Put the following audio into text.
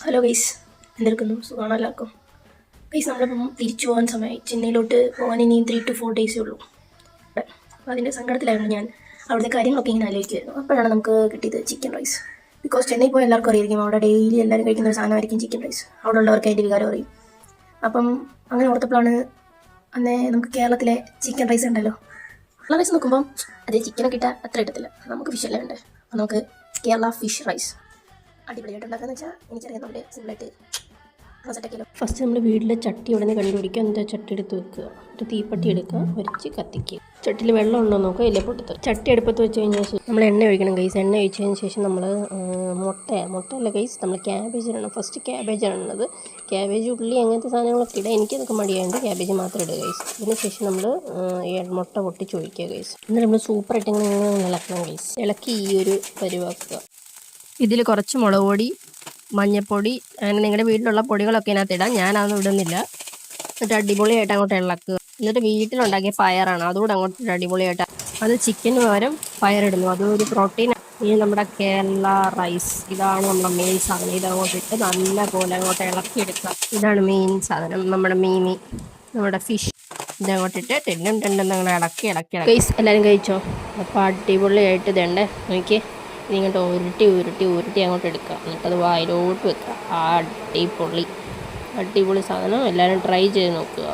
Hello guys, എന്തെടുക്കുന്നു? സുഖമാണോ എല്ലാവർക്കും? Guys, നമ്മളിപ്പം തിരിച്ചു പോകാൻ സമയമായി. ചെന്നൈയിലോട്ട് പോകാൻ ഇനി 3 to 4 ഡേയ്സേ ഉള്ളൂ. അപ്പോൾ അതിൻ്റെ സങ്കടത്തിലായിരുന്നു ഞാൻ. അവിടുത്തെ കാര്യങ്ങളൊക്കെ ഇങ്ങനെ ആലോചിക്കുമായിരുന്നു. അപ്പോഴാണ് നമുക്ക് കിട്ടിയത് ചിക്കൻ റൈസ്. ബിക്കോസ് ചെന്നൈ പോയി എല്ലാവർക്കും അറിയായിരിക്കും, അവിടെ ഡെയിലി എല്ലാവരും കഴിക്കുന്ന ഒരു സാധനമായിരിക്കും ചിക്കൻ റൈസ്. അവിടെ ഉള്ളവർക്ക് അതിൻ്റെ വികാരം അറിയും. അപ്പം അങ്ങനെ ഓർത്തപ്പോഴാണ് അന്നേ നമുക്ക് കേരളത്തിലെ ചിക്കൻ റൈസ് ഉണ്ടല്ലോ. കേരള റൈസ് നോക്കുമ്പം അത് ചിക്കനൊക്കെ ഇട്ടാൽ അത്ര ഇട്ടത്തില്ല. നമുക്ക് ഫിഷ് അല്ലേ വേണ്ടേ. അപ്പോൾ നമുക്ക് കേരള ഫിഷ് റൈസ് അടിപൊളിയായിട്ട് ഉണ്ടാക്കാന്ന് വെച്ചാൽ എനിക്കറിയാവുന്നതുകൊണ്ട് സിമ്പിളായിട്ട് സെറ്റാക്കിയല്ലോ. ഫസ്റ്റ് നമ്മൾ വീട്ടിലെ ചട്ടി ഉടനെ കണ്ടുപിടിക്കുക. എന്നിട്ട് ചട്ടി എടുത്ത് വെക്കുക. ഒരു തീപ്പട്ടി എടുക്കുക, വരിച്ച് കത്തിക്കുക. ചട്ടിയിൽ വെള്ളം ഉണ്ടോ നോക്കുക, ഇല്ല പൊട്ടത്ത്. ചട്ടി അടുപ്പത്ത് വെച്ച് കഴിഞ്ഞാൽ നമ്മൾ എണ്ണ ഒഴിക്കണം ഗൈസ്. എണ്ണ ഒഴിച്ചതിന് ശേഷം നമ്മൾ മുട്ടയല്ല ഗൈസ്, നമ്മൾ ക്യാബേജ് ഇടണം. ഫസ്റ്റ് ക്യാബേജ് ഇടുന്നത്. ക്യാബേജ്, ഉള്ളി അങ്ങനത്തെ സാധനങ്ങളൊക്കെ ഇടാം. എനിക്കതൊക്കെ മടിയായതുകൊണ്ട് ക്യാബേജ് മാത്രം ഇടുക ഗൈസ്. അതിന് ശേഷം നമ്മൾ മുട്ട പൊട്ടിച്ച് ഒഴിക്കുക ഗൈസ്. എന്നിട്ട് നമ്മൾ സൂപ്പറായിട്ട് ഇങ്ങനെ ഇളക്കണം ഗൈസ്. ഇളക്കി ഈ ഒരു പരുവാക്കുക. ഇതിൽ കുറച്ച് മുളക് പൊടി, മഞ്ഞൾപ്പൊടി, അങ്ങനെ നിങ്ങളുടെ വീട്ടിലുള്ള പൊടികളൊക്കെ ഇതിനകത്ത് ഇടാം. ഞാനതൊന്നും ഇടുന്നില്ല. എന്നിട്ട് അടിപൊളിയായിട്ട് അങ്ങോട്ട് ഇളക്കുക. എന്നിട്ട് വീട്ടിലുണ്ടാക്കിയ പയറാണ്, അതുകൂടെ അങ്ങോട്ട് അടിപൊളിയായിട്ട് അത് ചിക്കന് പകരം പയറിടുന്നു. അതൊരു പ്രോട്ടീൻ. ഇനി നമ്മുടെ കേരള റൈസ്, ഇതാണ് നമ്മുടെ മെയിൻ സാധനം. ഇതങ്ങോട്ട് ഇട്ട് നല്ല പോലെ അങ്ങോട്ട് ഇളക്കിയെടുക്കുക. ഇതാണ് മെയിൻ സാധനം, നമ്മുടെ മീമി, നമ്മുടെ ഫിഷ്. ഇതങ്ങോട്ടിട്ട് അങ്ങോട്ട് ഇളക്കി ഗൈസ്, എല്ലാവരും കഴിച്ചോ? അപ്പോൾ അടിപൊളിയായിട്ട് ഇതുണ്ട്. നോക്കി ഇതിങ്ങോട്ട് ഉരുട്ടി അങ്ങോട്ട് എടുക്കുക. എന്നിട്ടത് വായിലോട്ട് വെക്കുക. അടിപൊളി സാധനം. എല്ലാവരും ട്രൈ ചെയ്ത് നോക്കുക.